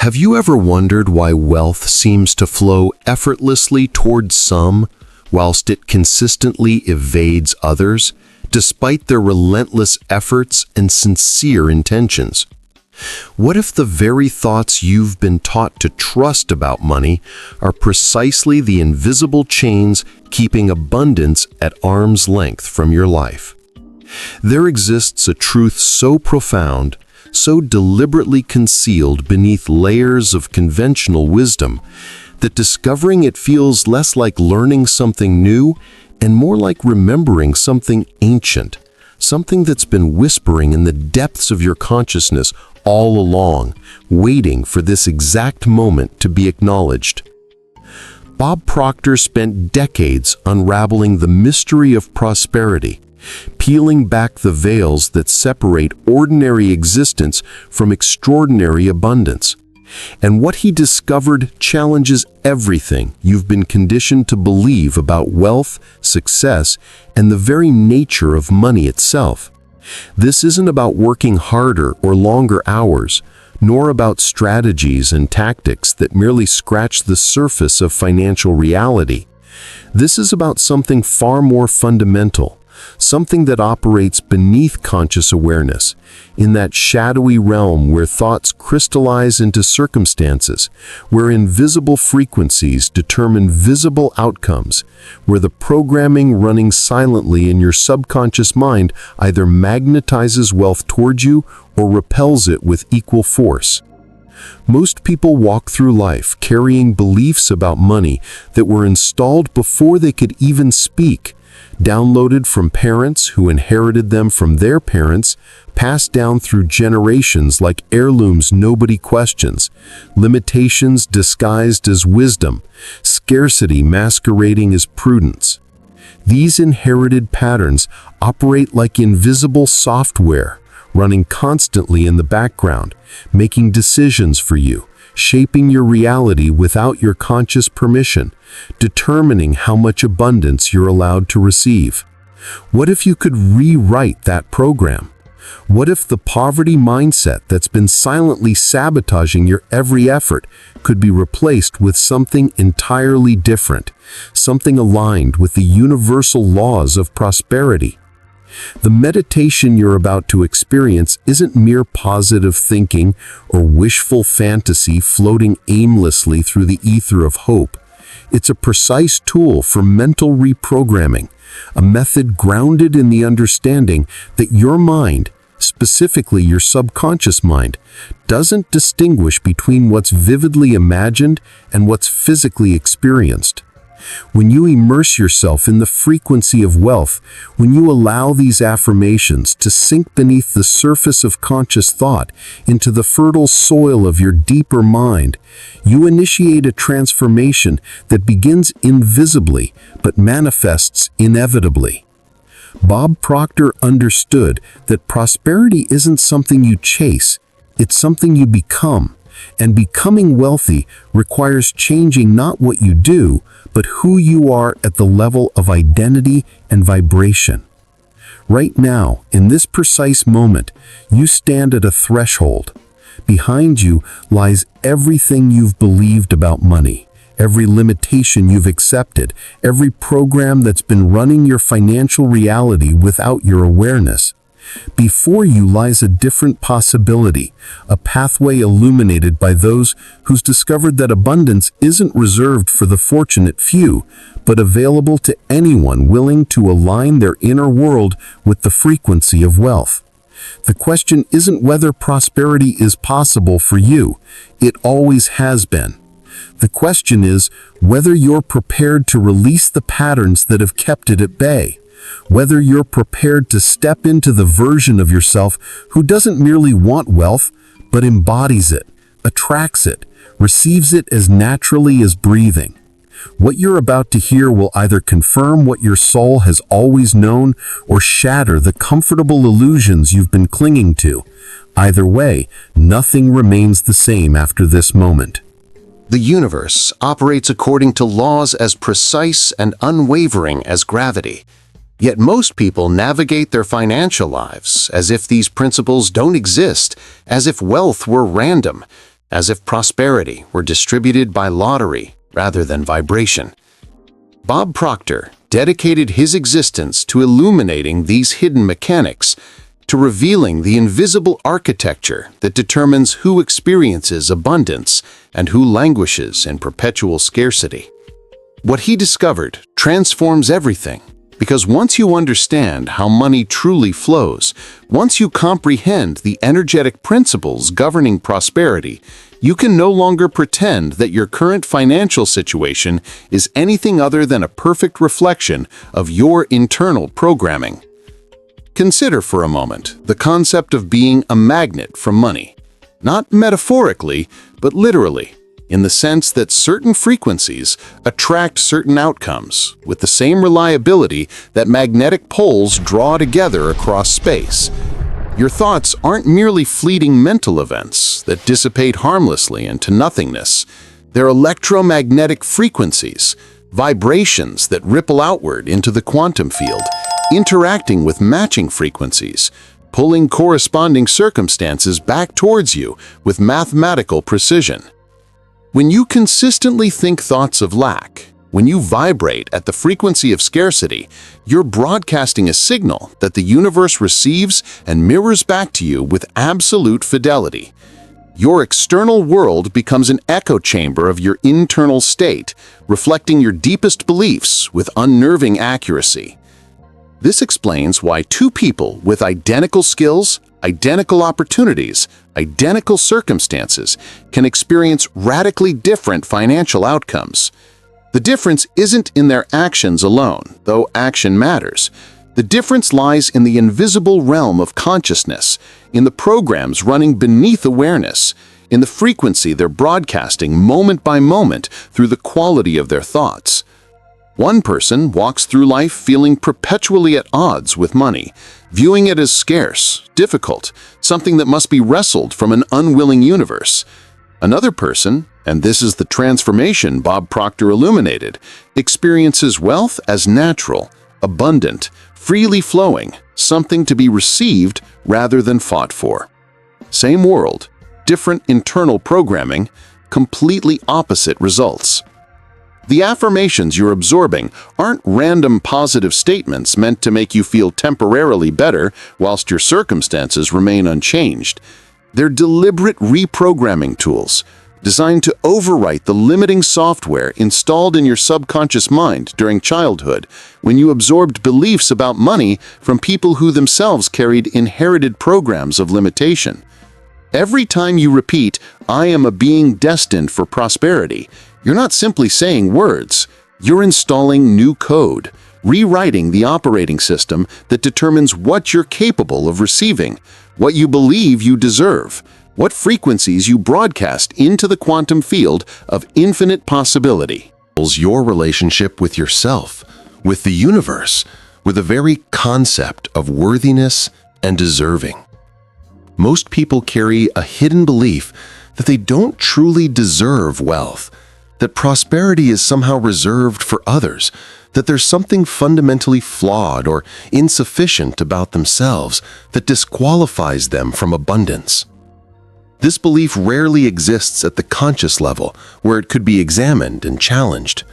Have you ever wondered why wealth seems to flow effortlessly towards some, whilst it consistently evades others, despite their relentless efforts and sincere intentions? What if the very thoughts you've been taught to trust about money are precisely the invisible chains keeping abundance at arm's length from your life? There exists a truth so profound, so deliberately concealed beneath layers of conventional wisdom, that discovering it feels less like learning something new and more like remembering something ancient, something that's been whispering in the depths of your consciousness all along, waiting for this exact moment to be acknowledged. Bob Proctor spent decades unraveling the mystery of prosperity, peeling back the veils that separate ordinary existence from extraordinary abundance. And what he discovered challenges everything you've been conditioned to believe about wealth, success, and the very nature of money itself. This isn't about working harder or longer hours, nor about strategies and tactics that merely scratch the surface of financial reality. This is about something far more fundamental, something that operates beneath conscious awareness, in that shadowy realm where thoughts crystallize into circumstances, where invisible frequencies determine visible outcomes, where the programming running silently in your subconscious mind either magnetizes wealth towards you or repels it with equal force. Most people walk through life carrying beliefs about money that were installed before they could even speak, downloaded from parents who inherited them from their parents, passed down through generations like heirlooms nobody questions, limitations disguised as wisdom, scarcity masquerading as prudence. These inherited patterns operate like invisible software, running constantly in the background, making decisions for you, shaping your reality without your conscious permission, determining how much abundance you're allowed to receive. What if you could rewrite that program? What if the poverty mindset that's been silently sabotaging your every effort could be replaced with something entirely different, something aligned with the universal laws of prosperity? The meditation you're about to experience isn't mere positive thinking or wishful fantasy floating aimlessly through the ether of hope. It's a precise tool for mental reprogramming, a method grounded in the understanding that your mind, specifically your subconscious mind, doesn't distinguish between what's vividly imagined and what's physically experienced. When you immerse yourself in the frequency of wealth, when you allow these affirmations to sink beneath the surface of conscious thought into the fertile soil of your deeper mind, you initiate a transformation that begins invisibly but manifests inevitably. Bob Proctor understood that prosperity isn't something you chase, it's something you become. And becoming wealthy requires changing not what you do, but who you are at the level of identity and vibration. Right now, in this precise moment, you stand at a threshold. Behind you lies everything you've believed about money, every limitation you've accepted, every program that's been running your financial reality without your awareness. Before you lies a different possibility, a pathway illuminated by those who's discovered that abundance isn't reserved for the fortunate few, but available to anyone willing to align their inner world with the frequency of wealth. The question isn't whether prosperity is possible for you. It always has been. The question is whether you're prepared to release the patterns that have kept it at bay. Whether you're prepared to step into the version of yourself who doesn't merely want wealth, but embodies it, attracts it, receives it as naturally as breathing. What you're about to hear will either confirm what your soul has always known or shatter the comfortable illusions you've been clinging to. Either way, nothing remains the same after this moment. The universe operates according to laws as precise and unwavering as gravity. Yet most people navigate their financial lives as if these principles don't exist, as if wealth were random, as if prosperity were distributed by lottery rather than vibration. Bob Proctor dedicated his existence to illuminating these hidden mechanics, to revealing the invisible architecture that determines who experiences abundance and who languishes in perpetual scarcity. What he discovered transforms everything, because once you understand how money truly flows, once you comprehend the energetic principles governing prosperity, you can no longer pretend that your current financial situation is anything other than a perfect reflection of your internal programming. Consider for a moment the concept of being a magnet for money, not metaphorically, but literally, in the sense that certain frequencies attract certain outcomes with the same reliability that magnetic poles draw together across space. Your thoughts aren't merely fleeting mental events that dissipate harmlessly into nothingness. They're electromagnetic frequencies, vibrations that ripple outward into the quantum field, interacting with matching frequencies, pulling corresponding circumstances back towards you with mathematical precision. When you consistently think thoughts of lack, when you vibrate at the frequency of scarcity, you're broadcasting a signal that the universe receives and mirrors back to you with absolute fidelity. Your external world becomes an echo chamber of your internal state, reflecting your deepest beliefs with unnerving accuracy. This explains why two people with identical skills, identical opportunities, identical circumstances can experience radically different financial outcomes. The difference isn't in their actions alone, though action matters. The difference lies in the invisible realm of consciousness, in the programs running beneath awareness, in the frequency they're broadcasting moment by moment through the quality of their thoughts. One person walks through life feeling perpetually at odds with money, viewing it as scarce, difficult, something that must be wrestled from an unwilling universe. Another person, and this is the transformation Bob Proctor illuminated, experiences wealth as natural, abundant, freely flowing, something to be received rather than fought for. Same world, different internal programming, completely opposite results. The affirmations you're absorbing aren't random positive statements meant to make you feel temporarily better whilst your circumstances remain unchanged. They're deliberate reprogramming tools designed to overwrite the limiting software installed in your subconscious mind during childhood when you absorbed beliefs about money from people who themselves carried inherited programs of limitation. Every time you repeat, "I am a being destined for prosperity," you're not simply saying words, you're installing new code, rewriting the operating system that determines what you're capable of receiving, what you believe you deserve, what frequencies you broadcast into the quantum field of infinite possibility. Your relationship with yourself, with the universe, with the very concept of worthiness and deserving. Most people carry a hidden belief that they don't truly deserve wealth, that prosperity is somehow reserved for others, that there's something fundamentally flawed or insufficient about themselves that disqualifies them from abundance. This belief rarely exists at the conscious level, where it could be examined and challenged.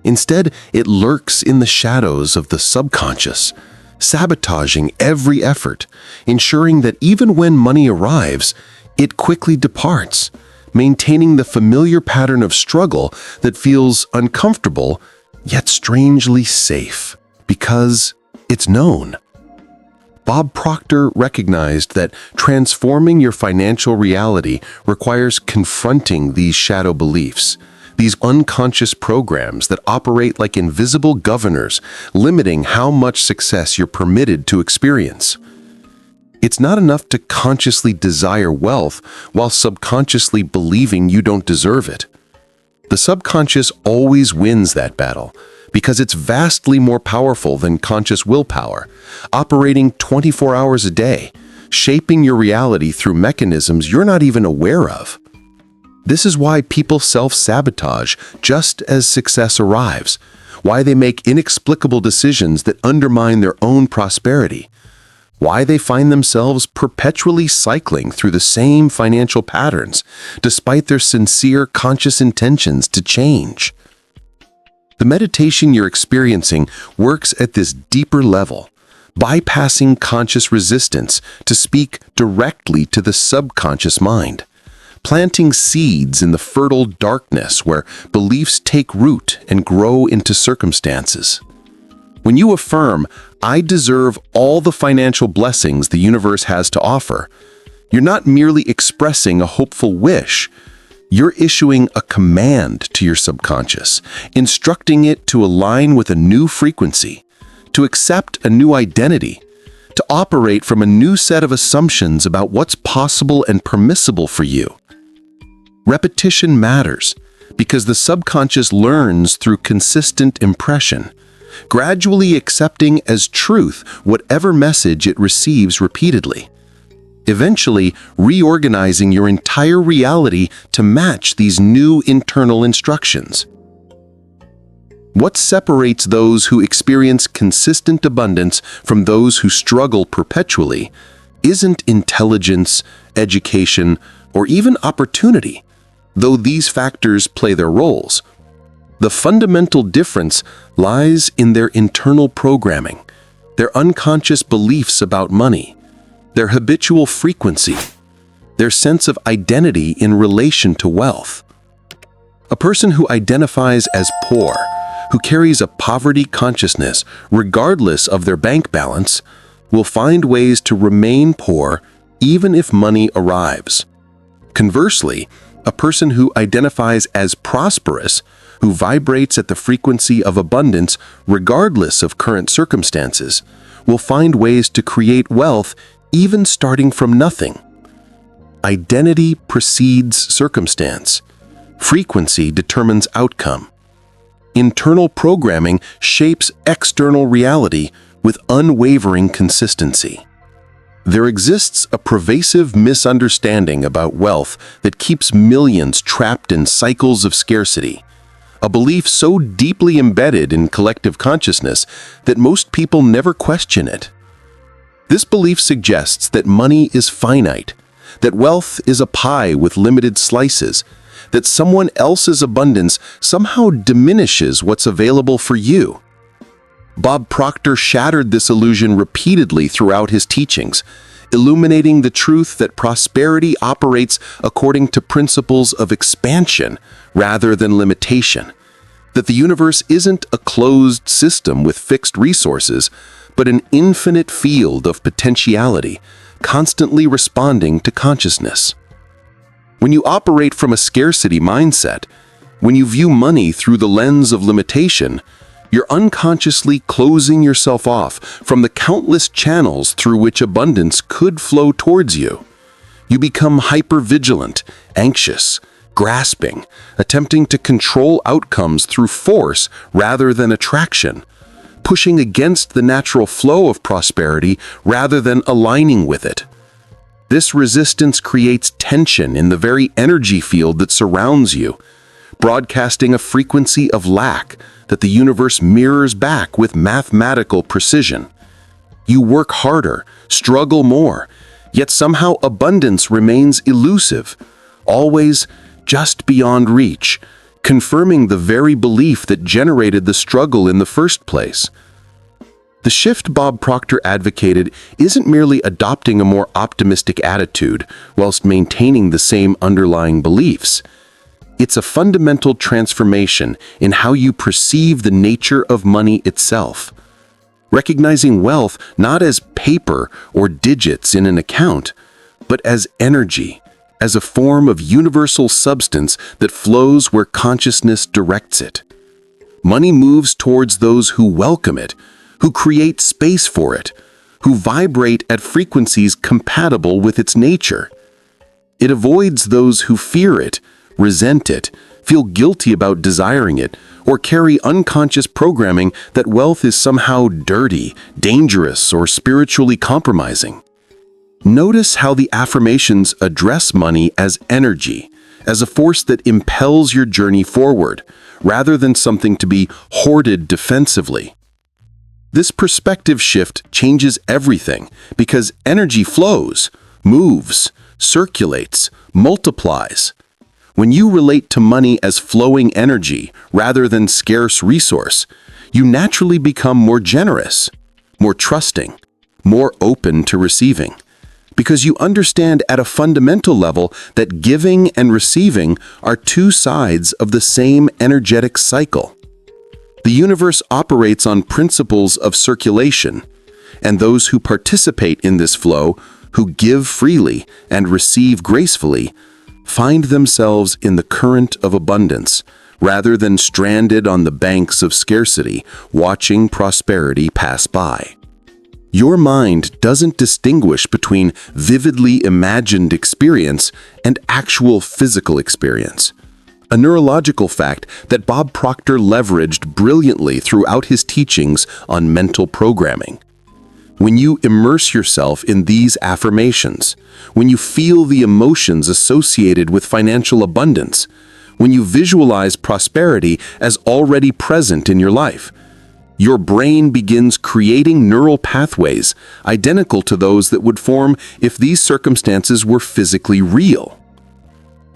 Instead, it lurks in the shadows of the subconscious, sabotaging every effort, ensuring that even when money arrives, it quickly departs, maintaining the familiar pattern of struggle that feels uncomfortable yet strangely safe, because it's known. Bob Proctor recognized that transforming your financial reality requires confronting these shadow beliefs, these unconscious programs that operate like invisible governors, limiting how much success you're permitted to experience. It's not enough to consciously desire wealth while subconsciously believing you don't deserve it. The subconscious always wins that battle because it's vastly more powerful than conscious willpower, operating 24 hours a day, shaping your reality through mechanisms you're not even aware of. This is why people self-sabotage just as success arrives, why they make inexplicable decisions that undermine their own prosperity. why they find themselves perpetually cycling through the same financial patterns, despite their sincere, conscious intentions to change. The meditation you're experiencing works at this deeper level, bypassing conscious resistance to speak directly to the subconscious mind, planting seeds in the fertile darkness where beliefs take root and grow into circumstances. When you affirm, "I deserve all the financial blessings the universe has to offer," you're not merely expressing a hopeful wish. You're issuing a command to your subconscious, instructing it to align with a new frequency, to accept a new identity, to operate from a new set of assumptions about what's possible and permissible for you. Repetition matters because the subconscious learns through consistent impression, gradually accepting as truth whatever message it receives repeatedly, eventually reorganizing your entire reality to match these new internal instructions. What separates those who experience consistent abundance from those who struggle perpetually isn't intelligence, education, or even opportunity, though these factors play their roles. The fundamental difference lies in their internal programming, their unconscious beliefs about money, their habitual frequency, their sense of identity in relation to wealth. A person who identifies as poor, who carries a poverty consciousness regardless of their bank balance, will find ways to remain poor even if money arrives. Conversely, a person who identifies as prosperous, who vibrates at the frequency of abundance regardless of current circumstances, will find ways to create wealth even starting from nothing. Identity precedes circumstance. Frequency determines outcome. Internal programming shapes external reality with unwavering consistency. There exists a pervasive misunderstanding about wealth that keeps millions trapped in cycles of scarcity, a belief so deeply embedded in collective consciousness that most people never question it. This belief suggests that money is finite, that wealth is a pie with limited slices, that someone else's abundance somehow diminishes what's available for you. Bob Proctor shattered this illusion repeatedly throughout his teachings, illuminating the truth that prosperity operates according to principles of expansion rather than limitation, that the universe isn't a closed system with fixed resources, but an infinite field of potentiality, constantly responding to consciousness. When you operate from a scarcity mindset, when you view money through the lens of limitation, you're unconsciously closing yourself off from the countless channels through which abundance could flow towards you. You become hypervigilant, anxious, grasping, attempting to control outcomes through force rather than attraction, pushing against the natural flow of prosperity rather than aligning with it. This resistance creates tension in the very energy field that surrounds you, broadcasting a frequency of lack that the universe mirrors back with mathematical precision. You work harder, struggle more, yet somehow abundance remains elusive, always just beyond reach, confirming the very belief that generated the struggle in the first place. The shift Bob Proctor advocated isn't merely adopting a more optimistic attitude whilst maintaining the same underlying beliefs. It's a fundamental transformation in how you perceive the nature of money itself, recognizing wealth not as paper or digits in an account, but as energy, as a form of universal substance that flows where consciousness directs it. Money moves towards those who welcome it, who create space for it, who vibrate at frequencies compatible with its nature. It avoids those who fear it, resent it, feel guilty about desiring it, or carry unconscious programming that wealth is somehow dirty, dangerous, or spiritually compromising. Notice how the affirmations address money as energy, as a force that impels your journey forward, rather than something to be hoarded defensively. This perspective shift changes everything because energy flows, moves, circulates, multiplies. When you relate to money as flowing energy rather than scarce resource, you naturally become more generous, more trusting, more open to receiving, because you understand at a fundamental level that giving and receiving are two sides of the same energetic cycle. The universe operates on principles of circulation, and those who participate in this flow, who give freely and receive gracefully, find themselves in the current of abundance, rather than stranded on the banks of scarcity, watching prosperity pass by. Your mind doesn't distinguish between vividly imagined experience and actual physical experience, a neurological fact that Bob Proctor leveraged brilliantly throughout his teachings on mental programming. When you immerse yourself in these affirmations, when you feel the emotions associated with financial abundance, when you visualize prosperity as already present in your life, your brain begins creating neural pathways identical to those that would form if these circumstances were physically real.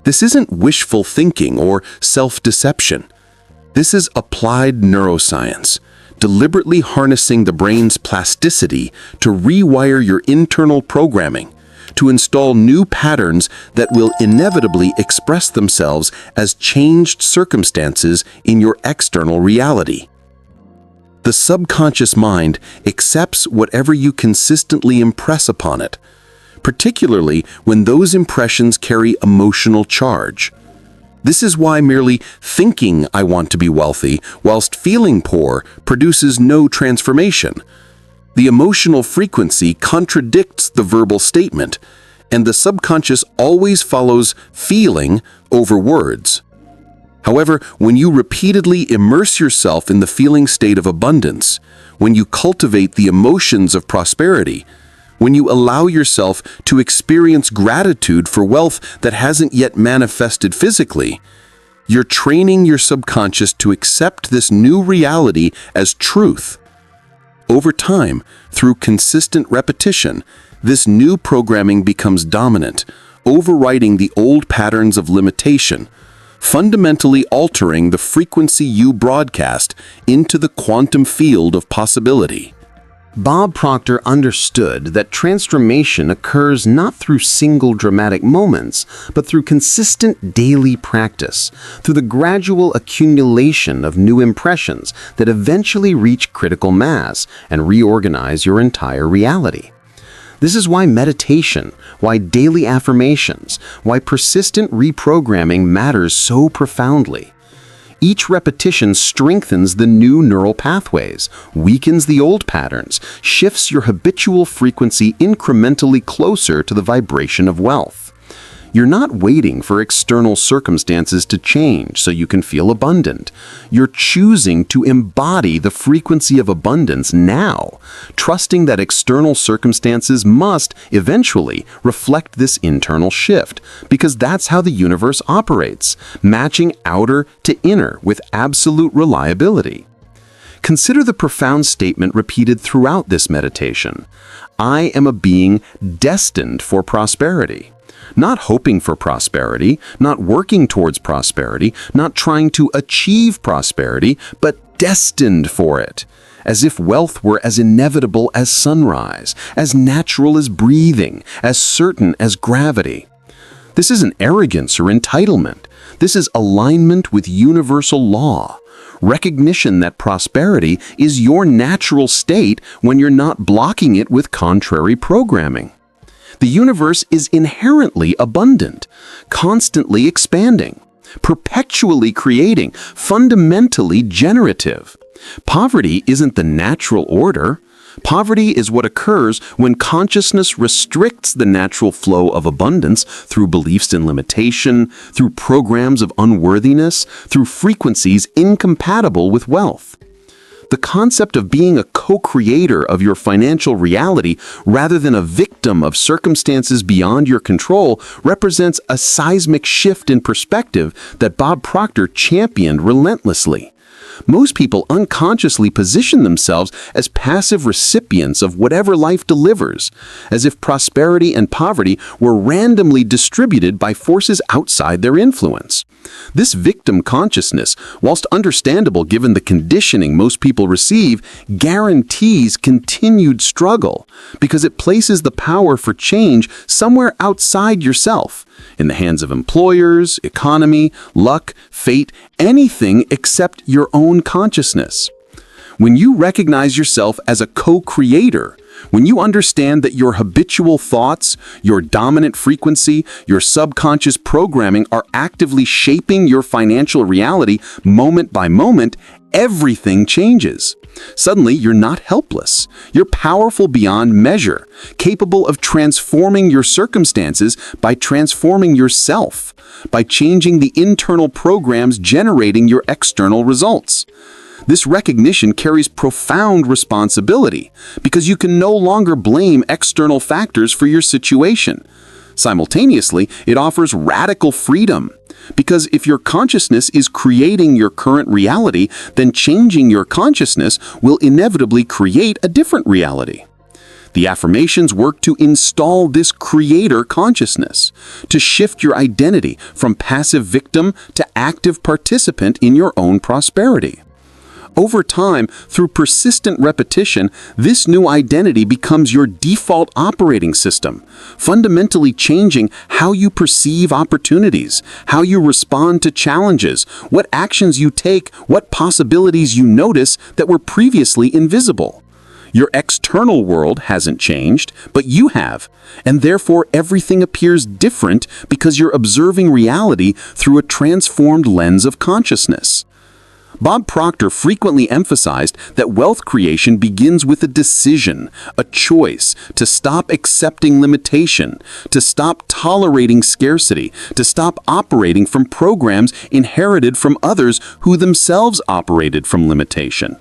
This isn't wishful thinking or self-deception. This is applied neuroscience, deliberately harnessing the brain's plasticity to rewire your internal programming, to install new patterns that will inevitably express themselves as changed circumstances in your external reality. The subconscious mind accepts whatever you consistently impress upon it, particularly when those impressions carry emotional charge. This is why merely thinking I want to be wealthy whilst feeling poor produces no transformation. The emotional frequency contradicts the verbal statement, and the subconscious always follows feeling over words. However, when you repeatedly immerse yourself in the feeling state of abundance, when you cultivate the emotions of prosperity, when you allow yourself to experience gratitude for wealth that hasn't yet manifested physically, you're training your subconscious to accept this new reality as truth. Over time, through consistent repetition, this new programming becomes dominant, overriding the old patterns of limitation, fundamentally altering the frequency you broadcast into the quantum field of possibility. Bob Proctor understood that transformation occurs not through single dramatic moments, but through consistent daily practice, through the gradual accumulation of new impressions that eventually reach critical mass and reorganize your entire reality. This is why meditation, why daily affirmations, why persistent reprogramming matters so profoundly. Each repetition strengthens the new neural pathways, weakens the old patterns, shifts your habitual frequency incrementally closer to the vibration of wealth. You're not waiting for external circumstances to change so you can feel abundant. You're choosing to embody the frequency of abundance now, trusting that external circumstances must eventually reflect this internal shift, because that's how the universe operates, matching outer to inner with absolute reliability. Consider the profound statement repeated throughout this meditation. I am a being destined for prosperity. Not hoping for prosperity, not working towards prosperity, not trying to achieve prosperity, but destined for it, as if wealth were as inevitable as sunrise, as natural as breathing, as certain as gravity. This isn't arrogance or entitlement. This is alignment with universal law, recognition that prosperity is your natural state when you're not blocking it with contrary programming. The universe is inherently abundant, constantly expanding, perpetually creating, fundamentally generative. Poverty isn't the natural order. Poverty is what occurs when consciousness restricts the natural flow of abundance through beliefs in limitation, through programs of unworthiness, through frequencies incompatible with wealth. The concept of being a co-creator of your financial reality rather than a victim of circumstances beyond your control represents a seismic shift in perspective that Bob Proctor championed relentlessly. Most people unconsciously position themselves as passive recipients of whatever life delivers, as if prosperity and poverty were randomly distributed by forces outside their influence. This victim consciousness, whilst understandable given the conditioning most people receive, guarantees continued struggle because it places the power for change somewhere outside yourself, in the hands of employers, economy, luck, fate, anything except your own consciousness. When you recognize yourself as a co-creator, when you understand that your habitual thoughts, your dominant frequency, your subconscious programming are actively shaping your financial reality moment by moment, everything changes. Suddenly, you're not helpless. You're powerful beyond measure, capable of transforming your circumstances by transforming yourself, by changing the internal programs generating your external results. This recognition carries profound responsibility because you can no longer blame external factors for your situation. Simultaneously, it offers radical freedom because if your consciousness is creating your current reality, then changing your consciousness will inevitably create a different reality. The affirmations work to install this creator consciousness, to shift your identity from passive victim to active participant in your own prosperity. Over time, through persistent repetition, this new identity becomes your default operating system, fundamentally changing how you perceive opportunities, how you respond to challenges, what actions you take, what possibilities you notice that were previously invisible. Your external world hasn't changed, but you have, and therefore everything appears different because you're observing reality through a transformed lens of consciousness. Bob Proctor frequently emphasized that wealth creation begins with a decision, a choice to stop accepting limitation, to stop tolerating scarcity, to stop operating from programs inherited from others who themselves operated from limitation.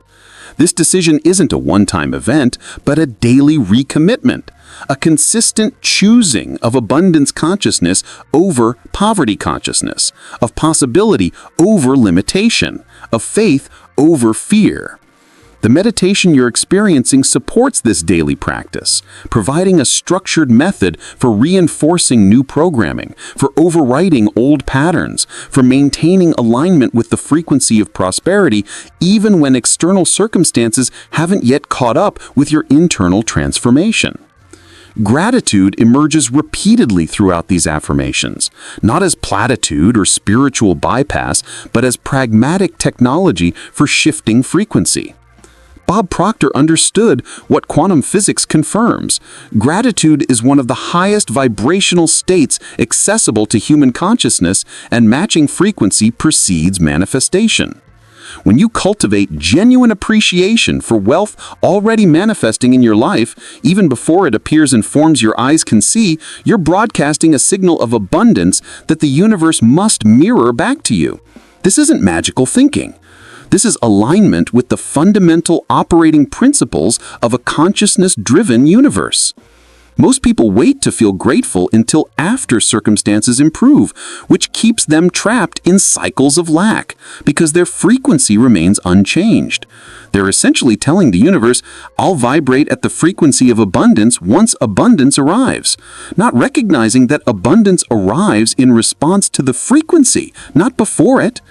This decision isn't a one-time event, but a daily recommitment, a consistent choosing of abundance consciousness over poverty consciousness, of possibility over limitation, of faith over fear. The meditation you're experiencing supports this daily practice, providing a structured method for reinforcing new programming, for overriding old patterns, for maintaining alignment with the frequency of prosperity, even when external circumstances haven't yet caught up with your internal transformation. Gratitude emerges repeatedly throughout these affirmations, not as platitude or spiritual bypass, but as pragmatic technology for shifting frequency. Bob Proctor understood what quantum physics confirms. Gratitude is one of the highest vibrational states accessible to human consciousness, and matching frequency precedes manifestation. When you cultivate genuine appreciation for wealth already manifesting in your life, even before it appears in forms your eyes can see, you're broadcasting a signal of abundance that the universe must mirror back to you. This isn't magical thinking. This is alignment with the fundamental operating principles of a consciousness-driven universe. Most people wait to feel grateful until after circumstances improve, which keeps them trapped in cycles of lack because their frequency remains unchanged. They're essentially telling the universe, "I'll vibrate at the frequency of abundance once abundance arrives," not recognizing that abundance arrives in response to the frequency, not before it.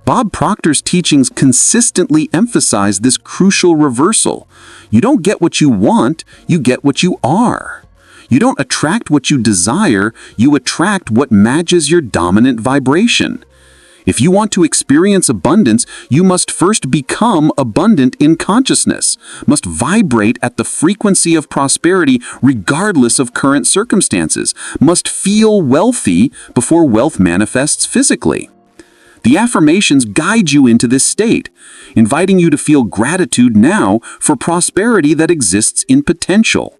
Bob Proctor's teachings consistently emphasize this crucial reversal. You don't get what you want, you get what you are. You don't attract what you desire, you attract what matches your dominant vibration. If you want to experience abundance, you must first become abundant in consciousness, must vibrate at the frequency of prosperity regardless of current circumstances, must feel wealthy before wealth manifests physically. The affirmations guide you into this state, inviting you to feel gratitude now for prosperity that exists in potential,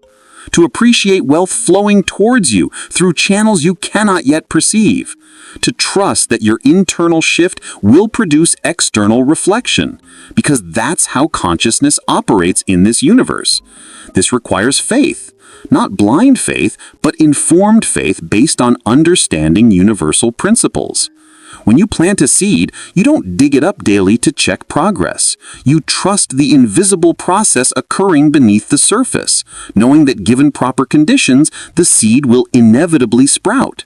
to appreciate wealth flowing towards you through channels you cannot yet perceive, to trust that your internal shift will produce external reflection, because that's how consciousness operates in this universe. This requires faith, not blind faith, but informed faith based on understanding universal principles. When you plant a seed, you don't dig it up daily to check progress. You trust the invisible process occurring beneath the surface, knowing that given proper conditions, the seed will inevitably sprout.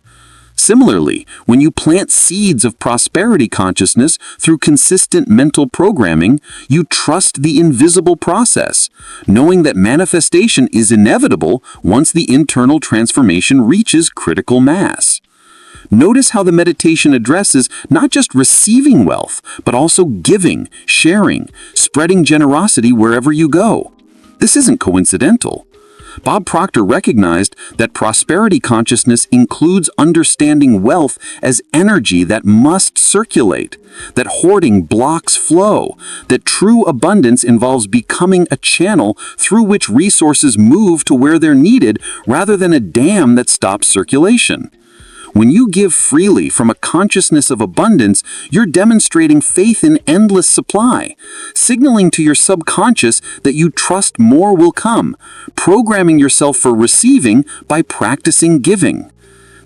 Similarly, when you plant seeds of prosperity consciousness through consistent mental programming, you trust the invisible process, knowing that manifestation is inevitable once the internal transformation reaches critical mass. Notice how the meditation addresses not just receiving wealth, but also giving, sharing, spreading generosity wherever you go. This isn't coincidental. Bob Proctor recognized that prosperity consciousness includes understanding wealth as energy that must circulate, that hoarding blocks flow, that true abundance involves becoming a channel through which resources move to where they're needed rather than a dam that stops circulation. When you give freely from a consciousness of abundance, you're demonstrating faith in endless supply, signaling to your subconscious that you trust more will come, programming yourself for receiving by practicing giving.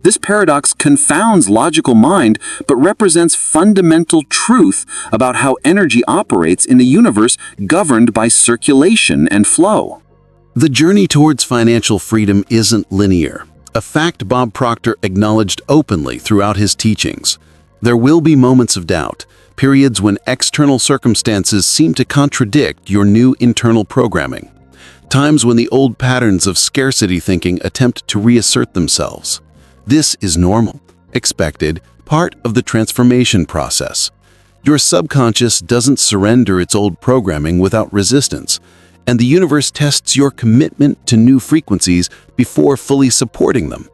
This paradox confounds logical mind, but represents fundamental truth about how energy operates in a universe governed by circulation and flow. The journey towards financial freedom isn't linear, a fact Bob Proctor acknowledged openly throughout his teachings. There will be moments of doubt, periods when external circumstances seem to contradict your new internal programming, times when the old patterns of scarcity thinking attempt to reassert themselves. This is normal, expected, part of the transformation process. Your subconscious doesn't surrender its old programming without resistance, and the universe tests your commitment to new frequencies before fully supporting them.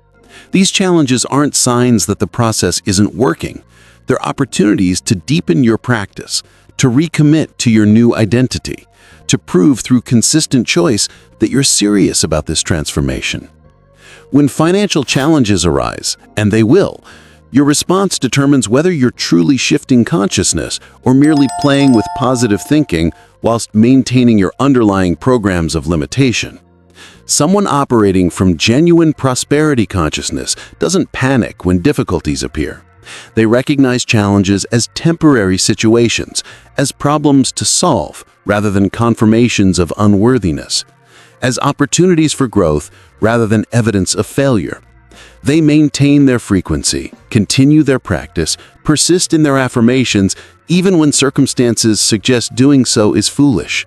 These challenges aren't signs that the process isn't working. They're opportunities to deepen your practice, to recommit to your new identity, to prove through consistent choice that you're serious about this transformation. When financial challenges arise, and they will, your response determines whether you're truly shifting consciousness or merely playing with positive thinking whilst maintaining your underlying programs of limitation. Someone operating from genuine prosperity consciousness doesn't panic when difficulties appear. They recognize challenges as temporary situations, as problems to solve rather than confirmations of unworthiness, as opportunities for growth rather than evidence of failure. They maintain their frequency, continue their practice, persist in their affirmations, even when circumstances suggest doing so is foolish.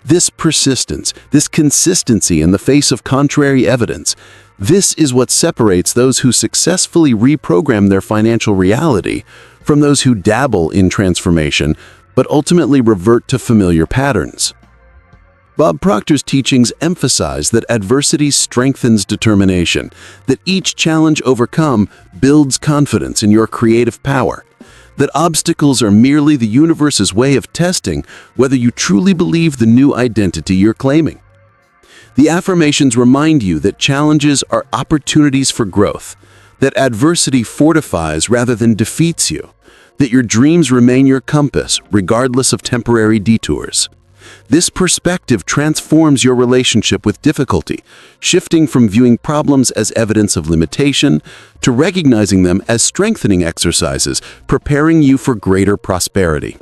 This persistence, this consistency in the face of contrary evidence, this is what separates those who successfully reprogram their financial reality from those who dabble in transformation but ultimately revert to familiar patterns. Bob Proctor's teachings emphasize that adversity strengthens determination, that each challenge overcome builds confidence in your creative power, that obstacles are merely the universe's way of testing whether you truly believe the new identity you're claiming. The affirmations remind you that challenges are opportunities for growth, that adversity fortifies rather than defeats you, that your dreams remain your compass regardless of temporary detours. This perspective transforms your relationship with difficulty, shifting from viewing problems as evidence of limitation to recognizing them as strengthening exercises, preparing you for greater prosperity.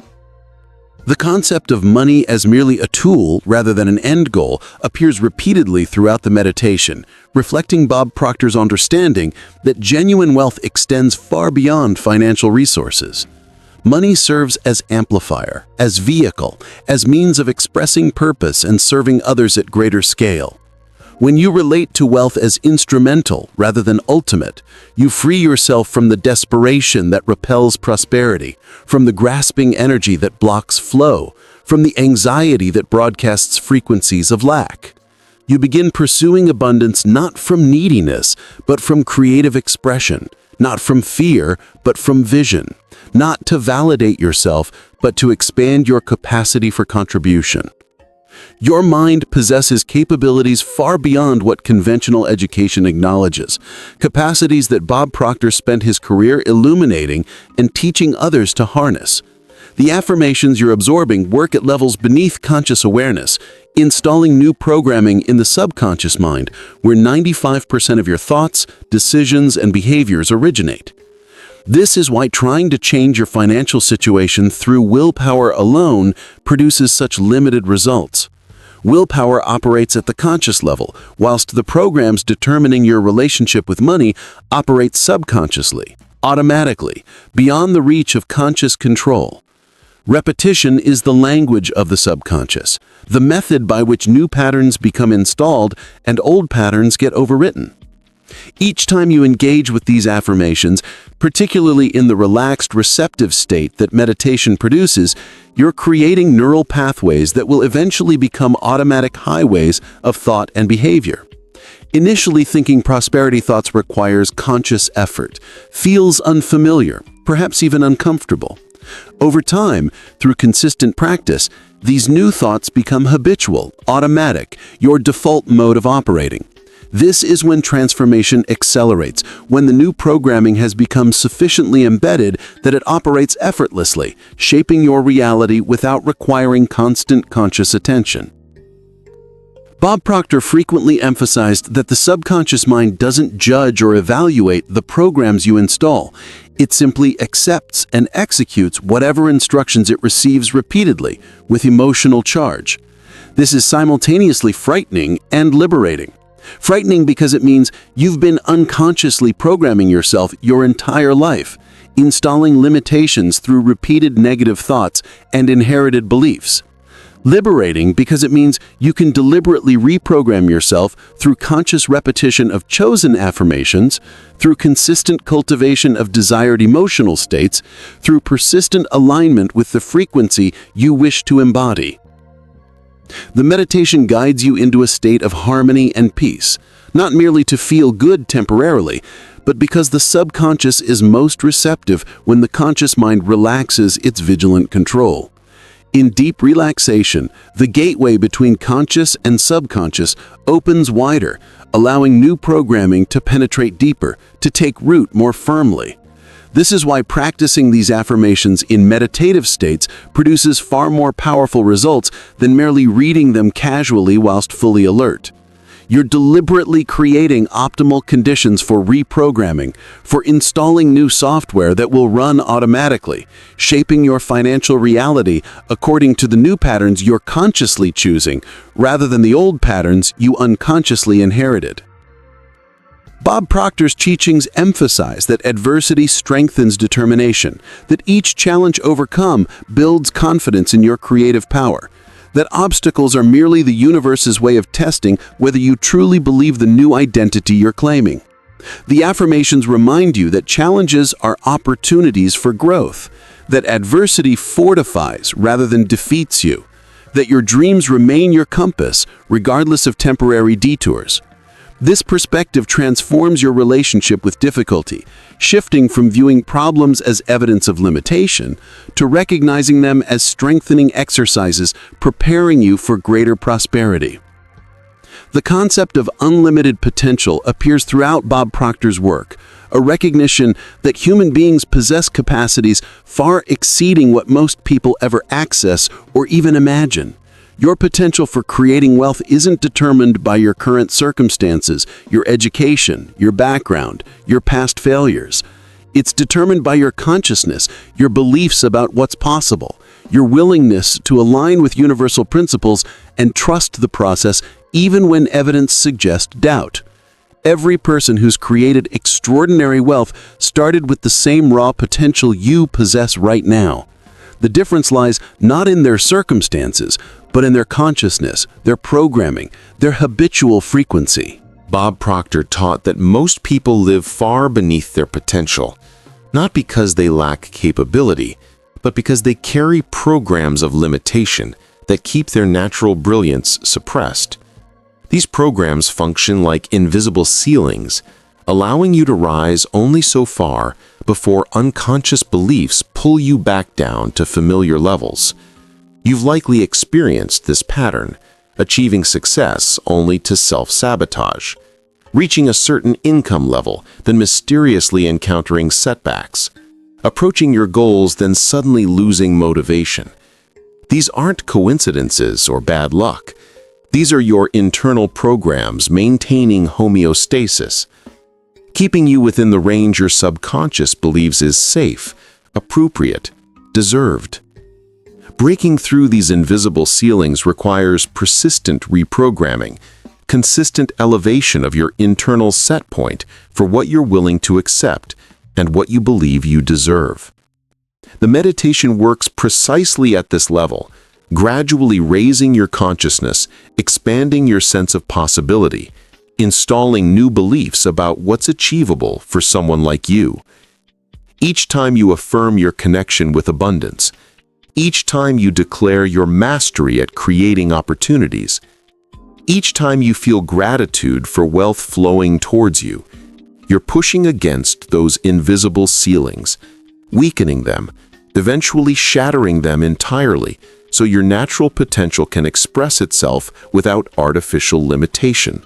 The concept of money as merely a tool rather than an end goal appears repeatedly throughout the meditation, reflecting Bob Proctor's understanding that genuine wealth extends far beyond financial resources. Money serves as amplifier, as vehicle, as means of expressing purpose and serving others at greater scale. When you relate to wealth as instrumental rather than ultimate, you free yourself from the desperation that repels prosperity, from the grasping energy that blocks flow, from the anxiety that broadcasts frequencies of lack. You begin pursuing abundance not from neediness, but from creative expression, not from fear, but from vision. Not to validate yourself, but to expand your capacity for contribution. Your mind possesses capabilities far beyond what conventional education acknowledges, capacities that Bob Proctor spent his career illuminating and teaching others to harness. The affirmations you're absorbing work at levels beneath conscious awareness, installing new programming in the subconscious mind, where 95% of your thoughts, decisions, and behaviors originate. This is why trying to change your financial situation through willpower alone produces such limited results. Willpower operates at the conscious level, whilst the programs determining your relationship with money operate subconsciously, automatically, beyond the reach of conscious control. Repetition is the language of the subconscious, the method by which new patterns become installed and old patterns get overwritten. Each time you engage with these affirmations, particularly in the relaxed, receptive state that meditation produces, you're creating neural pathways that will eventually become automatic highways of thought and behavior. Initially, thinking prosperity thoughts requires conscious effort, feels unfamiliar, perhaps even uncomfortable. Over time, through consistent practice, these new thoughts become habitual, automatic, your default mode of operating. This is when transformation accelerates, when the new programming has become sufficiently embedded that it operates effortlessly, shaping your reality without requiring constant conscious attention. Bob Proctor frequently emphasized that the subconscious mind doesn't judge or evaluate the programs you install. It simply accepts and executes whatever instructions it receives repeatedly, with emotional charge. This is simultaneously frightening and liberating. Frightening because it means you've been unconsciously programming yourself your entire life, installing limitations through repeated negative thoughts and inherited beliefs. Liberating because it means you can deliberately reprogram yourself through conscious repetition of chosen affirmations, through consistent cultivation of desired emotional states, through persistent alignment with the frequency you wish to embody. The meditation guides you into a state of harmony and peace, not merely to feel good temporarily, but because the subconscious is most receptive when the conscious mind relaxes its vigilant control. In deep relaxation, the gateway between conscious and subconscious opens wider, allowing new programming to penetrate deeper, to take root more firmly. This is why practicing these affirmations in meditative states produces far more powerful results than merely reading them casually whilst fully alert. You're deliberately creating optimal conditions for reprogramming, for installing new software that will run automatically, shaping your financial reality according to the new patterns you're consciously choosing, rather than the old patterns you unconsciously inherited. Bob Proctor's teachings emphasize that adversity strengthens determination, that each challenge overcome builds confidence in your creative power, that obstacles are merely the universe's way of testing whether you truly believe the new identity you're claiming. The affirmations remind you that challenges are opportunities for growth, that adversity fortifies rather than defeats you, that your dreams remain your compass regardless of temporary detours. This perspective transforms your relationship with difficulty, shifting from viewing problems as evidence of limitation to recognizing them as strengthening exercises preparing you for greater prosperity. The concept of unlimited potential appears throughout Bob Proctor's work, a recognition that human beings possess capacities far exceeding what most people ever access or even imagine. Your potential for creating wealth isn't determined by your current circumstances, your education, your background, your past failures. It's determined by your consciousness, your beliefs about what's possible, your willingness to align with universal principles and trust the process even when evidence suggests doubt. Every person who's created extraordinary wealth started with the same raw potential you possess right now. The difference lies not in their circumstances, but in their consciousness, their programming, their habitual frequency. Bob Proctor taught that most people live far beneath their potential, not because they lack capability, but because they carry programs of limitation that keep their natural brilliance suppressed. These programs function like invisible ceilings, allowing you to rise only so far before unconscious beliefs pull you back down to familiar levels. You've likely experienced this pattern, achieving success only to self-sabotage, reaching a certain income level, then mysteriously encountering setbacks, approaching your goals, then suddenly losing motivation. These aren't coincidences or bad luck. These are your internal programs maintaining homeostasis. keeping you within the range your subconscious believes is safe, appropriate, deserved. Breaking through these invisible ceilings requires persistent reprogramming, consistent elevation of your internal set point for what you're willing to accept and what you believe you deserve. The meditation works precisely at this level, gradually raising your consciousness, expanding your sense of possibility, installing new beliefs about what's achievable for someone like you. Each time you affirm your connection with abundance, each time you declare your mastery at creating opportunities, each time you feel gratitude for wealth flowing towards you, you're pushing against those invisible ceilings, weakening them, eventually shattering them entirely so your natural potential can express itself without artificial limitation.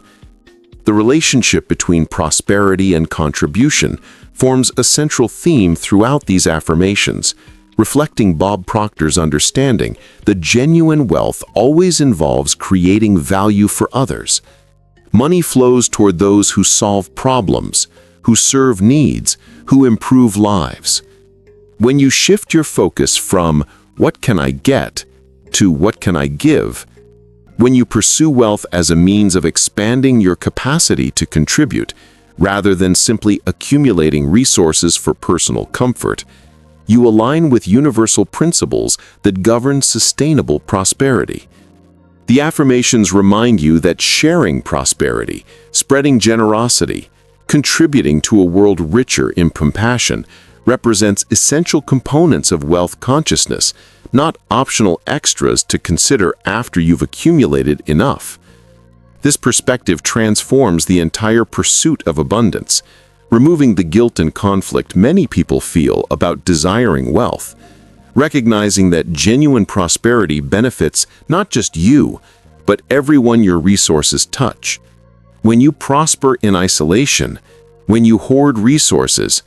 The relationship between prosperity and contribution forms a central theme throughout these affirmations, reflecting Bob Proctor's understanding that genuine wealth always involves creating value for others. Money flows toward those who solve problems, who serve needs, who improve lives. When you shift your focus from "what can I get" to "what can I give," when you pursue wealth as a means of expanding your capacity to contribute, rather than simply accumulating resources for personal comfort, you align with universal principles that govern sustainable prosperity. The affirmations remind you that sharing prosperity, spreading generosity, contributing to a world richer in compassion represents essential components of wealth consciousness, not optional extras to consider after you've accumulated enough. This perspective transforms the entire pursuit of abundance, removing the guilt and conflict many people feel about desiring wealth, recognizing that genuine prosperity benefits not just you, but everyone your resources touch. When you prosper in isolation, when you hoard resources,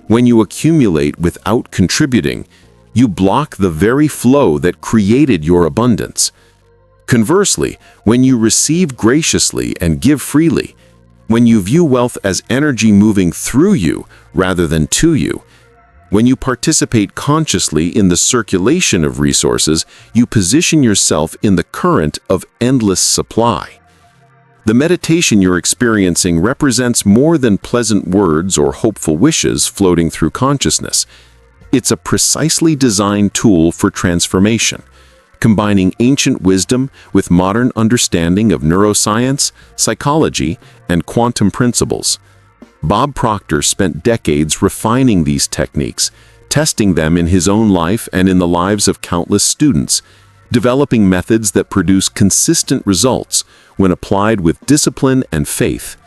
when you accumulate without contributing, you block the very flow that created your abundance. Conversely, when you receive graciously and give freely, when you view wealth as energy moving through you rather than to you, when you participate consciously in the circulation of resources, you position yourself in the current of endless supply. The meditation you're experiencing represents more than pleasant words or hopeful wishes floating through consciousness. It's a precisely designed tool for transformation, combining ancient wisdom with modern understanding of neuroscience, psychology, and quantum principles. Bob Proctor spent decades refining these techniques, testing them in his own life and in the lives of countless students, developing methods that produce consistent results when applied with discipline and faith.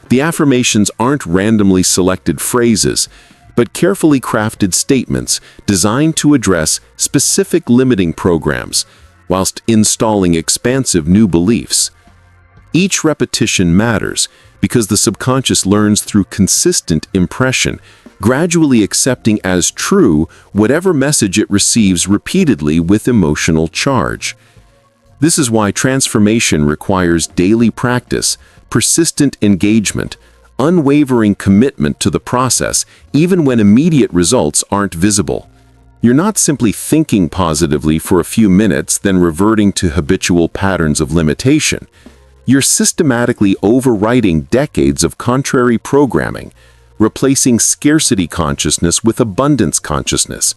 The affirmations aren't randomly selected phrases, but carefully crafted statements designed to address specific limiting programs, whilst installing expansive new beliefs. Each repetition matters because the subconscious learns through consistent impression, gradually accepting as true whatever message it receives repeatedly with emotional charge. This is why transformation requires daily practice, persistent engagement, unwavering commitment to the process, even when immediate results aren't visible. You're not simply thinking positively for a few minutes, then reverting to habitual patterns of limitation. You're systematically overwriting decades of contrary programming, replacing scarcity consciousness with abundance consciousness,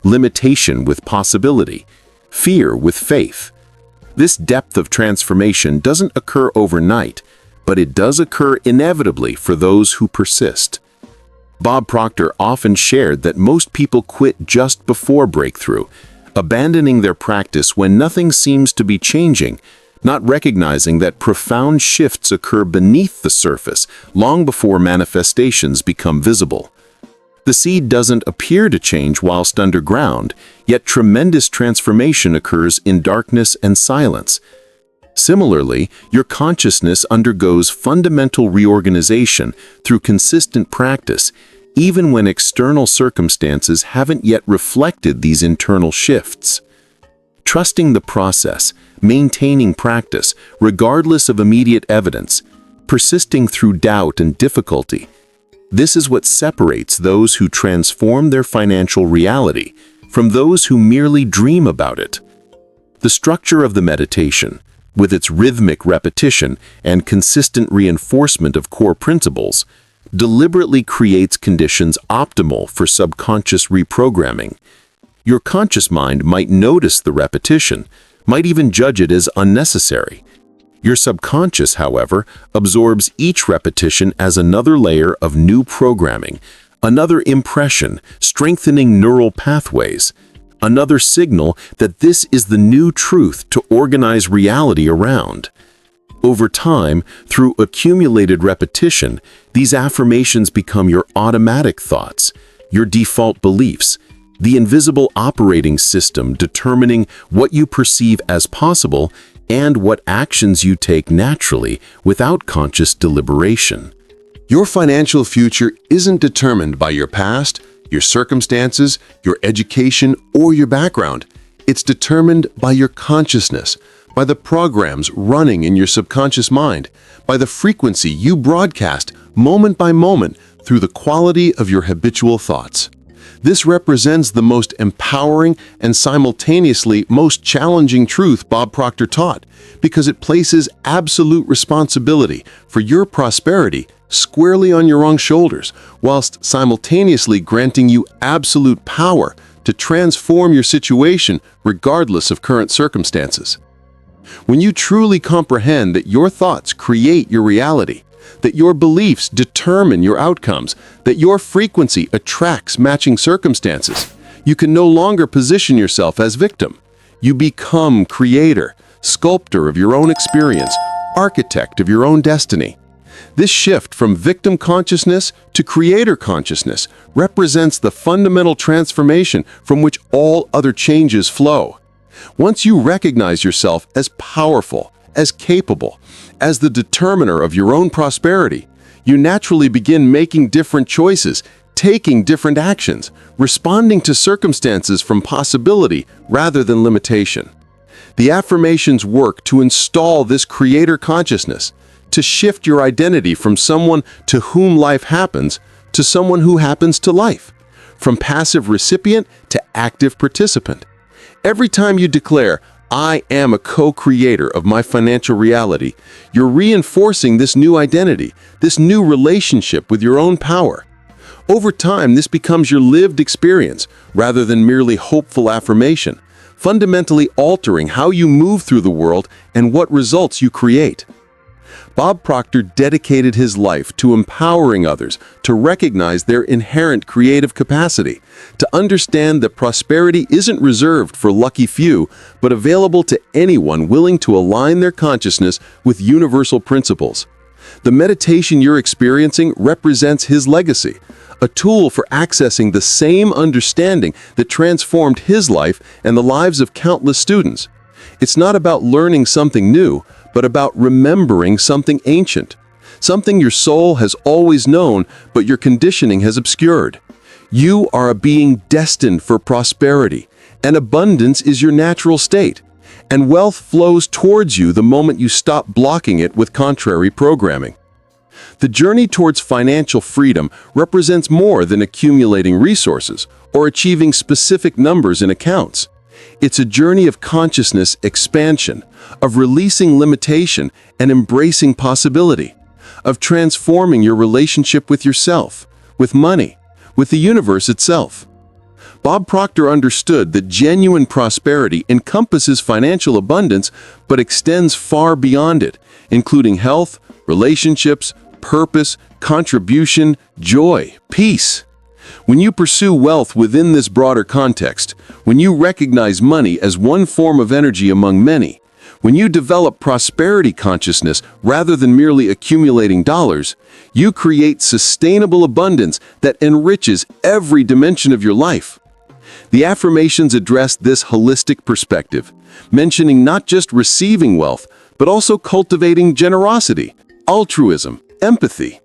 limitation with possibility, fear with faith. This depth of transformation doesn't occur overnight, but it does occur inevitably for those who persist. Bob Proctor often shared that most people quit just before breakthrough, abandoning their practice when nothing seems to be changing, not recognizing that profound shifts occur beneath the surface long before manifestations become visible. The seed doesn't appear to change whilst underground, yet tremendous transformation occurs in darkness and silence. Similarly, your consciousness undergoes fundamental reorganization through consistent practice, even when external circumstances haven't yet reflected these internal shifts. Trusting the process, maintaining practice, regardless of immediate evidence, persisting through doubt and difficulty. This is what separates those who transform their financial reality from those who merely dream about it. The structure of the meditation, with its rhythmic repetition and consistent reinforcement of core principles, deliberately creates conditions optimal for subconscious reprogramming. Your conscious mind might notice the repetition, might even judge it as unnecessary. Your subconscious, however, absorbs each repetition as another layer of new programming, another impression, strengthening neural pathways, another signal that this is the new truth to organize reality around. Over time, through accumulated repetition, these affirmations become your automatic thoughts, your default beliefs, the invisible operating system determining what you perceive as possible and what actions you take naturally without conscious deliberation. Your financial future isn't determined by your past, your circumstances, your education, or your background. It's determined by your consciousness, by the programs running in your subconscious mind, by the frequency you broadcast moment by moment through the quality of your habitual thoughts. This represents the most empowering and simultaneously most challenging truth Bob Proctor taught, because it places absolute responsibility for your prosperity squarely on your own shoulders, whilst simultaneously granting you absolute power to transform your situation regardless of current circumstances. When you truly comprehend that your thoughts create your reality, that your beliefs determine your outcomes, that your frequency attracts matching circumstances, you can no longer position yourself as victim. You become creator, sculptor of your own experience, architect of your own destiny. This shift from victim consciousness to creator consciousness represents the fundamental transformation from which all other changes flow. Once you recognize yourself as powerful, as capable, as the determiner of your own prosperity, you naturally begin making different choices, taking different actions, responding to circumstances from possibility rather than limitation. The affirmations work to install this creator consciousness, to shift your identity from someone to whom life happens to someone who happens to life, from passive recipient to active participant. Every time you declare, "I am a co-creator of my financial reality," you're reinforcing this new identity, this new relationship with your own power. Over time, this becomes your lived experience rather than merely hopeful affirmation, fundamentally altering how you move through the world and what results you create. Bob Proctor dedicated his life to empowering others to recognize their inherent creative capacity, to understand that prosperity isn't reserved for lucky few, but available to anyone willing to align their consciousness with universal principles. The meditation you're experiencing represents his legacy, a tool for accessing the same understanding that transformed his life and the lives of countless students. It's not about learning something new, but about remembering something ancient, something your soul has always known, but your conditioning has obscured. You are a being destined for prosperity, and abundance is your natural state, and wealth flows towards you the moment you stop blocking it with contrary programming. The journey towards financial freedom represents more than accumulating resources or achieving specific numbers in accounts. It's a journey of consciousness expansion, of releasing limitation and embracing possibility, of transforming your relationship with yourself, with money, with the universe itself. Bob Proctor understood that genuine prosperity encompasses financial abundance but extends far beyond it, including health, relationships, purpose, contribution, joy, peace. When you pursue wealth within this broader context, when you recognize money as one form of energy among many, when you develop prosperity consciousness rather than merely accumulating dollars, you create sustainable abundance that enriches every dimension of your life. The affirmations address this holistic perspective, mentioning not just receiving wealth, but also cultivating generosity, altruism, empathy.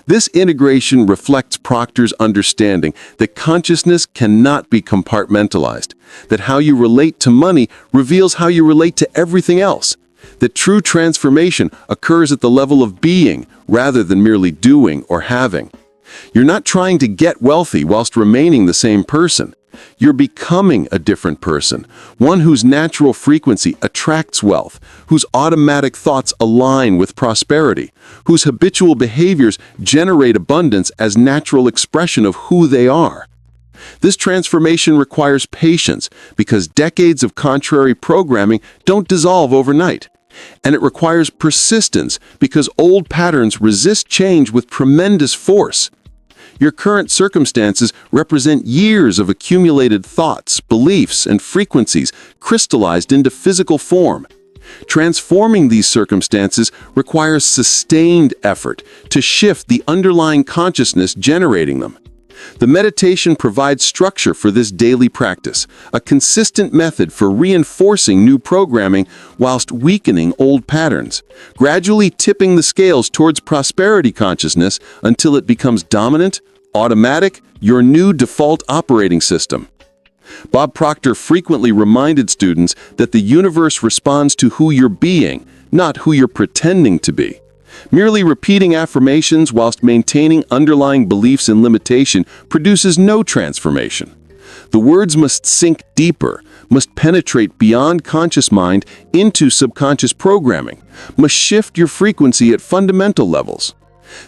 This integration reflects Proctor's understanding that consciousness cannot be compartmentalized, that how you relate to money reveals how you relate to everything else, that true transformation occurs at the level of being rather than merely doing or having. You're not trying to get wealthy whilst remaining the same person. You're becoming a different person, one whose natural frequency attracts wealth, whose automatic thoughts align with prosperity, whose habitual behaviors generate abundance as natural expression of who they are. This transformation requires patience because decades of contrary programming don't dissolve overnight. And it requires persistence because old patterns resist change with tremendous force. Your current circumstances represent years of accumulated thoughts, beliefs, and frequencies crystallized into physical form. Transforming these circumstances requires sustained effort to shift the underlying consciousness generating them. The meditation provides structure for this daily practice, a consistent method for reinforcing new programming whilst weakening old patterns, gradually tipping the scales towards prosperity consciousness until it becomes dominant, automatic, your new default operating system. Bob Proctor frequently reminded students that the universe responds to who you're being, not who you're pretending to be. Merely repeating affirmations whilst maintaining underlying beliefs and limitation produces no transformation. The words must sink deeper, must penetrate beyond conscious mind into subconscious programming, must shift your frequency at fundamental levels.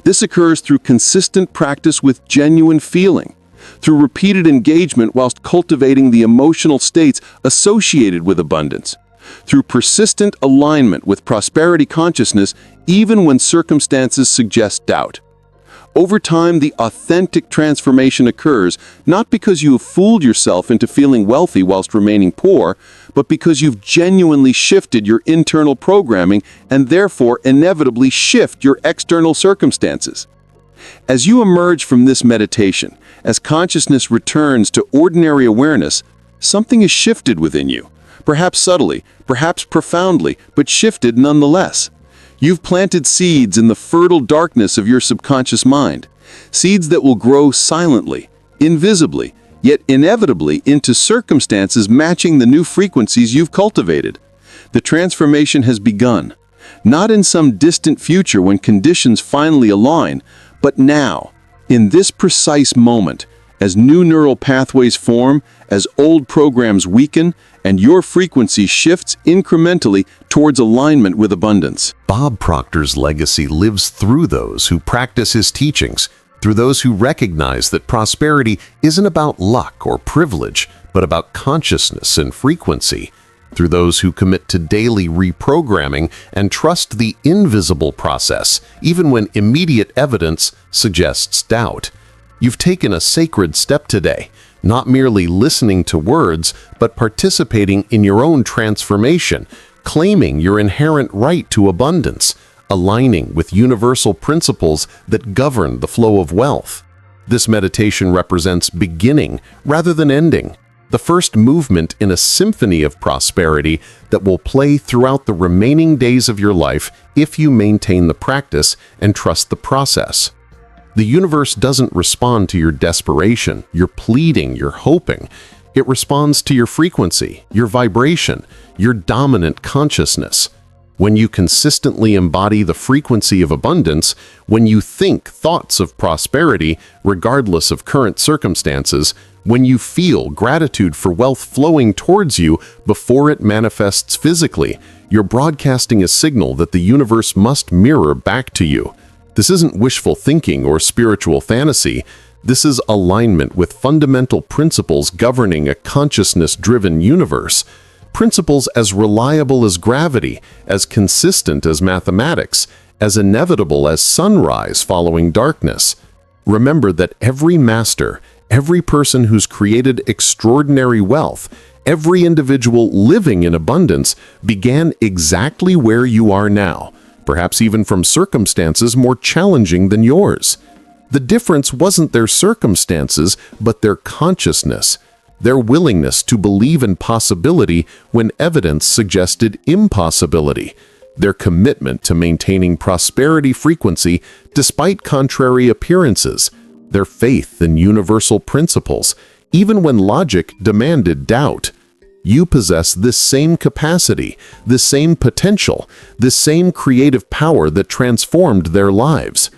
This occurs through consistent practice with genuine feeling, through repeated engagement whilst cultivating the emotional states associated with abundance, through persistent alignment with prosperity consciousness even when circumstances suggest doubt. Over time, the authentic transformation occurs not because you have fooled yourself into feeling wealthy whilst remaining poor, but because you've genuinely shifted your internal programming and therefore inevitably shift your external circumstances. As you emerge from this meditation, as consciousness returns to ordinary awareness, something is shifted within you. Perhaps subtly, perhaps profoundly, but shifted nonetheless. You've planted seeds in the fertile darkness of your subconscious mind, seeds that will grow silently, invisibly, yet inevitably into circumstances matching the new frequencies you've cultivated. The transformation has begun, not in some distant future when conditions finally align, but now, in this precise moment, as new neural pathways form, as old programs weaken, and your frequency shifts incrementally towards alignment with abundance. Bob Proctor's legacy lives through those who practice his teachings, through those who recognize that prosperity isn't about luck or privilege, but about consciousness and frequency, through those who commit to daily reprogramming and trust the invisible process, even when immediate evidence suggests doubt. You've taken a sacred step today, not merely listening to words, but participating in your own transformation, claiming your inherent right to abundance, aligning with universal principles that govern the flow of wealth. This meditation represents beginning rather than ending, the first movement in a symphony of prosperity that will play throughout the remaining days of your life if you maintain the practice and trust the process. The universe doesn't respond to your desperation, your pleading, your hoping. It responds to your frequency, your vibration, your dominant consciousness. When you consistently embody the frequency of abundance, when you think thoughts of prosperity regardless of current circumstances, when you feel gratitude for wealth flowing towards you before it manifests physically, you're broadcasting a signal that the universe must mirror back to you. This isn't wishful thinking or spiritual fantasy. This is alignment with fundamental principles governing a consciousness-driven universe. Principles as reliable as gravity, as consistent as mathematics, as inevitable as sunrise following darkness. Remember that every master, every person who's created extraordinary wealth, every individual living in abundance began exactly where you are now, perhaps even from circumstances more challenging than yours. The difference wasn't their circumstances, but their consciousness, their willingness to believe in possibility when evidence suggested impossibility, their commitment to maintaining prosperity frequency despite contrary appearances, their faith in universal principles, even when logic demanded doubt. You possess this same capacity, this same potential, this same creative power that transformed their lives.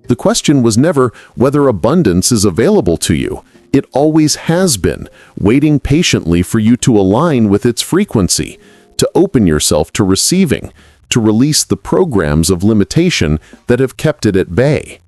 The question was never whether abundance is available to you. It always has been, waiting patiently for you to align with its frequency, to open yourself to receiving, to release the programs of limitation that have kept it at bay.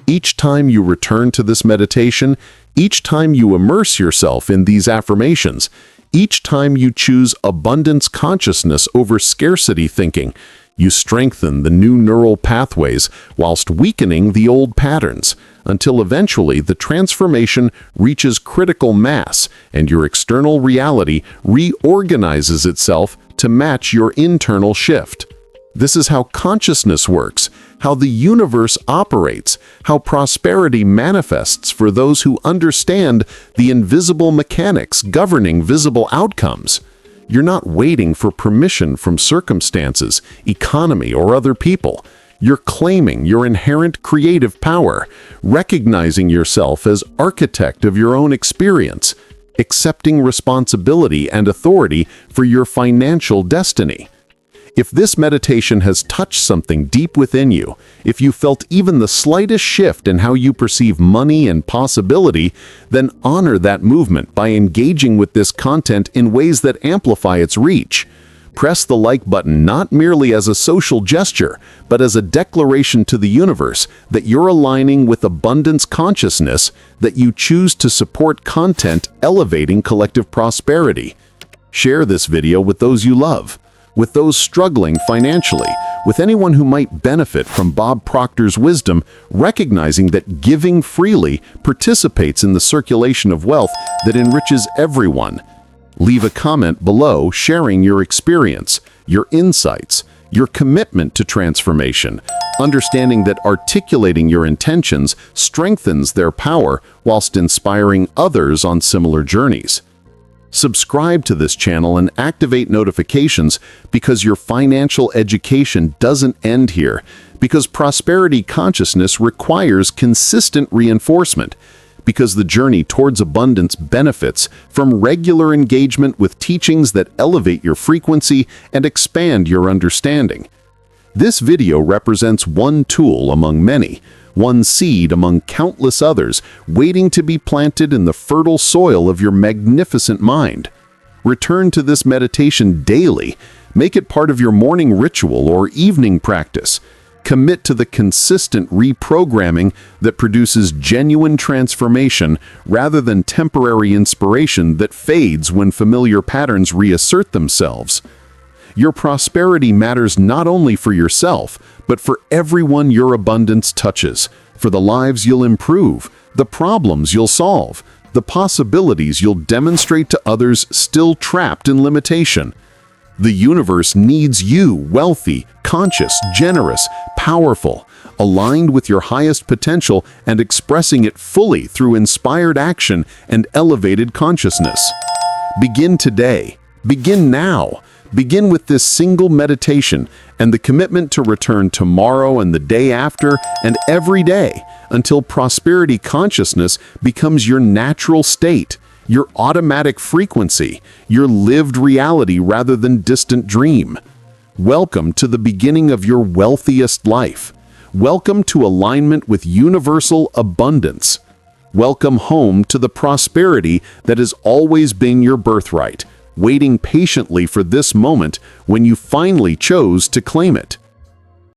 Each time you return to this meditation, each time you immerse yourself in these affirmations, each time you choose abundance consciousness over scarcity thinking, you strengthen the new neural pathways whilst weakening the old patterns, until eventually the transformation reaches critical mass and your external reality reorganizes itself to match your internal shift. This is how consciousness works, how the universe operates, how prosperity manifests for those who understand the invisible mechanics governing visible outcomes. You're not waiting for permission from circumstances, economy, or other people. You're claiming your inherent creative power, recognizing yourself as architect of your own experience, accepting responsibility and authority for your financial destiny. If this meditation has touched something deep within you, if you felt even the slightest shift in how you perceive money and possibility, then honor that movement by engaging with this content in ways that amplify its reach. Press the like button not merely as a social gesture, but as a declaration to the universe that you're aligning with abundance consciousness, that you choose to support content elevating collective prosperity. Share this video with those you love, with those struggling financially, with anyone who might benefit from Bob Proctor's wisdom, recognizing that giving freely participates in the circulation of wealth that enriches everyone. Leave a comment below sharing your experience, your insights, your commitment to transformation, understanding that articulating your intentions strengthens their power whilst inspiring others on similar journeys. Subscribe to this channel and activate notifications, because your financial education doesn't end here, because prosperity consciousness requires consistent reinforcement, because the journey towards abundance benefits from regular engagement with teachings that elevate your frequency and expand your understanding. This video represents one tool among many, one seed among countless others waiting to be planted in the fertile soil of your magnificent mind. Return to this meditation daily. Make it part of your morning ritual or evening practice. Commit to the consistent reprogramming that produces genuine transformation rather than temporary inspiration that fades when familiar patterns reassert themselves. Your prosperity matters not only for yourself, but for everyone your abundance touches, for the lives you'll improve, the problems you'll solve, the possibilities you'll demonstrate to others still trapped in limitation. The universe needs you wealthy, conscious, generous, powerful, aligned with your highest potential and expressing it fully through inspired action and elevated consciousness. Begin today. Begin now. Begin with this single meditation and the commitment to return tomorrow and the day after and every day until prosperity consciousness becomes your natural state, your automatic frequency, your lived reality rather than distant dream. Welcome to the beginning of your wealthiest life. Welcome to alignment with universal abundance. Welcome home to the prosperity that has always been your birthright, waiting patiently for this moment when you finally chose to claim it.